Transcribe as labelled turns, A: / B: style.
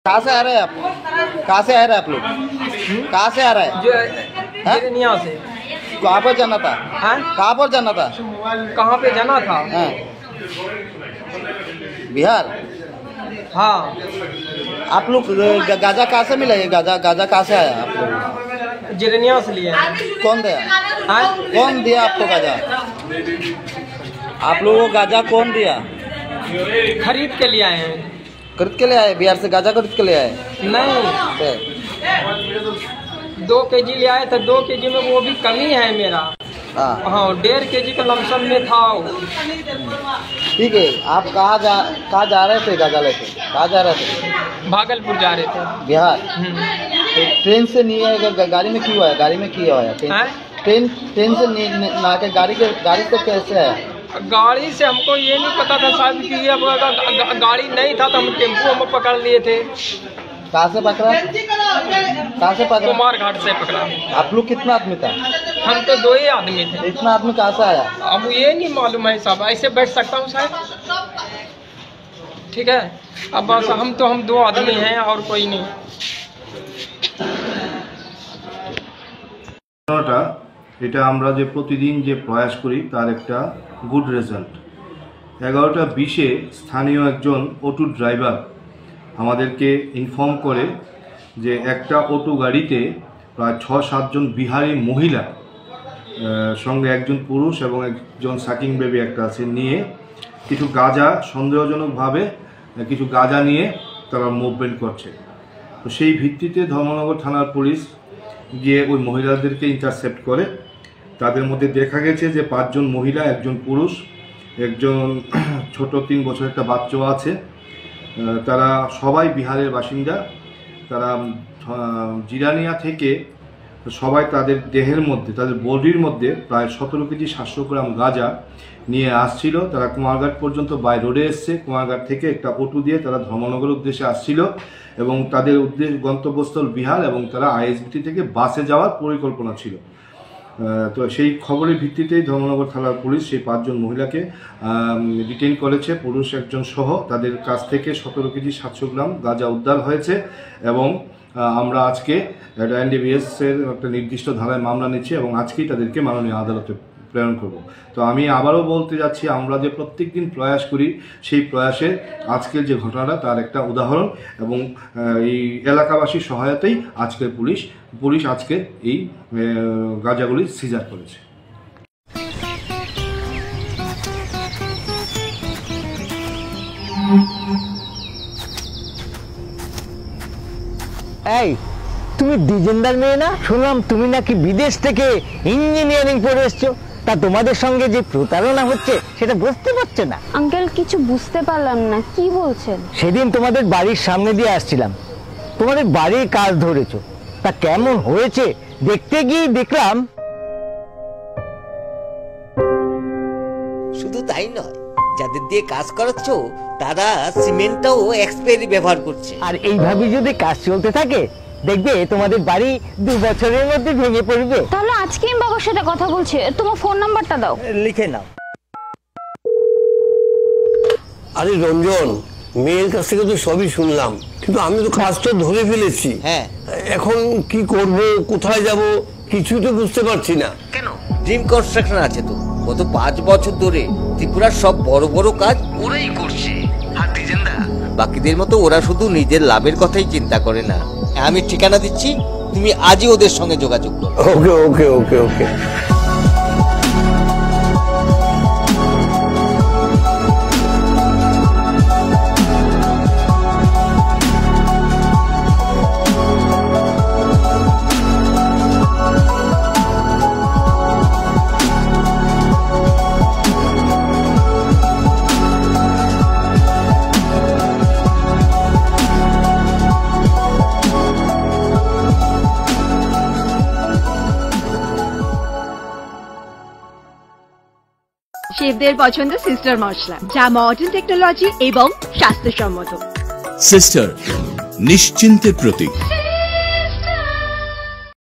A: कहाँ से आ रहे हैं आप? कहाँ से आ रहे हैं आप लोग? कहाँ से आ रहे हैं?
B: जिरनिया से।
A: कहाँ पर जाना था? कहाँ पर जाना था?
B: कहाँ पे जाना था?
A: बिहार।
B: हाँ।
A: आप लोग गाजा कहाँ से मिला? ये गाजा कहाँ से आया आप लोग?
B: जिरनिया से लिए।
A: कौन दिया? कौन दिया आपको गाजा? आप लोगों को गाजा कौन दिया?
B: खरीद के लिए आए हैं।
A: खरीद के लिए आए? बिहार से गाजा खरीद के लिए आए?
B: नहीं, 2 केजी ले आए थे। 2 केजी में वो भी कमी है मेरा। हाँ, 1.5 केजी का लमसम में था।
A: ठीक है, आप कहाँ जा रहे थे गाजा लेके? कहाँ जा रहे थे?
B: भागलपुर जा रहे थे।
A: बिहार। तो ट्रेन से नहीं आएगा? गाड़ी में क्यों आया? गाड़ी में क्यों आया? ट्रेन से नहीं ना के गाड़ी से कैसे आया?
B: गाड़ी से हमको ये नहीं पता था साहब कि अब गाड़ी नहीं था तो हम टेम्पो में पकड़ लिए थे।
A: कहाँ से पकड़ा? कहाँ से पकड़ा?
B: कुमार घाट से पकड़ा।
A: आप लोग कितना आदमी था?
B: हम तो 2 ही आदमी थे।
A: इतना आदमी कहाँ से आया?
B: अब ये नहीं मालूम है साहब, ऐसे बैठ सकता हूँ शायद। ठीक है, अब बस हम 2 आदमी हैं और कोई नहीं।
C: এটা আমরা যে প্রতিদিন যে প্রয়াস করি তার একটা গুড রেজাল্ট। 11:20 স্থানীয় একজন অটো ড্রাইভার আমাদেরকে ইনফর্ম করে যে একটা অটো গাড়িতে প্রায় 6-7 জন বিহারি মহিলা সঙ্গে একজন পুরুষ এবং একজন সাকিং বেবি একটা আছে নিয়ে কিছু গাঁজা সন্দেহজনকভাবে কিছু গাঁজা নিয়ে তারা মুভমেন্ট করছে। তো সেই ভিত্তিতে ধর্মনগর থানার পুলিশ গিয়ে ওই মহিলাদেরকে ইন্টারসেপ্ট করে। তাদের মধ্যে দেখা গেছে যে 5 জন মহিলা, একজন পুরুষ, একজন ছোট 3 বছরের একটা বাচ্চা আছে। তারা সবাই বিহারের বাসিন্দা। তারা জিরানিয়া থেকে সবাই তাদের দেহের মধ্যে, তাদের বডির মধ্যে প্রায় 17 কেজি 700 গ্রাম গাঁজা নিয়ে আসছিল। তারা কুমারঘাট পর্যন্ত বাই রোডে এসছে। কুমারঘাট থেকে একটা অটো দিয়ে তারা ধর্মনগর উদ্দেশ্যে আসছিল এবং তাদের গন্তব্যস্থল বিহার এবং তারা আইএসবিটি থেকে বাসে যাওয়ার পরিকল্পনা ছিল। তো সেই খবরের ভিত্তিতেই ধর্মনগর থানার পুলিশ সেই 5 জন মহিলাকে ডিটেইন করেছে, পুরুষ একজন সহ। তাদের কাছ থেকে 17 কেজি 700 গ্রাম গাঁজা উদ্ধার হয়েছে এবং আমরা আজকে এনডিপিএস-এর একটা নির্দিষ্ট ধারায় মামলা নিচ্ছি এবং আজকেই তাদেরকে মাননীয় আদালতে প্রেরণ করব। তো আমি আবারও বলতে যাচ্ছি, আমরা যে প্রত্যেক দিন প্রয়াস করি সেই প্রয়াসের আজকের যে ঘটনাটা তার একটা উদাহরণ এবং এই এলাকাবাসীর সহায়তাই আজকের পুলিশ আজকে এই গাঁজাগুলি সিজার করেছে।
D: এই তুমি দ্বিজেন্দার মেয়ে না? শুনলাম তুমি নাকি বিদেশ থেকে ইঞ্জিনিয়ারিং পড়ে এসছো। তা তোমাদের সঙ্গে যে প্রতারণা হচ্ছে সেটা বুঝতে পারছে না?
E: আঙ্কেল কিছু বুঝতে পারলাম না, কি বলছেন?
D: সেদিন তোমাদের বাড়ির সামনে দিয়ে আসছিলাম, তোমাদের বাড়ির কাজ ধরেছো। তা কেমন হয়েছে দেখতে গিয়ে দেখলাম।
F: শুধু তাই নয়, যাদের দিয়ে কাজ করাচ্ছ তারা সিমেন্টটাও এক্সপায়ারি ব্যবহার করছে।
D: আর এইভাবে যদি কাজ চলতে থাকে দেখবে তোমাদের বাড়ি 2 বছরের মধ্যে ভেঙে পড়বে।
E: তাহলে আজকে আমি বাবার সাথে কথা বলছি, তোমার ফোন নাম্বারটা দাও।
D: লিখে নাও।
G: আরে রঞ্জন, মেয়ের কাছ থেকে তো সবই শুনলাম, কিন্তু আমি তো কাজটা ধরে ফেলেছি।
F: হ্যাঁ,
G: এখন কি করব, কোথায় যাব কিছুই তো বুঝতে পারছি না।
F: কেন? ড্রিম কনস্ট্রাকশন আছে তো। গত 5 বছর ধরে ত্রিপুরার সব বড় বড় কাজ ওরাই করছে। আর ডিজেন্দা বাকিদের মতো ওরা শুধু নিজের লাভের কথাই চিন্তা করে না। আমি ঠিকানা দিচ্ছি, তুমি আজই ওদের সঙ্গে যোগাযোগ করো।
G: ওকে ওকে ওকে ওকে।
H: শেফদের পছন্দ সিস্টার মশলা, যা মডার্ন টেকনোলজি এবং স্বাস্থ্যসম্মত।
I: সিস্টার, নিশ্চিন্তের প্রতীক।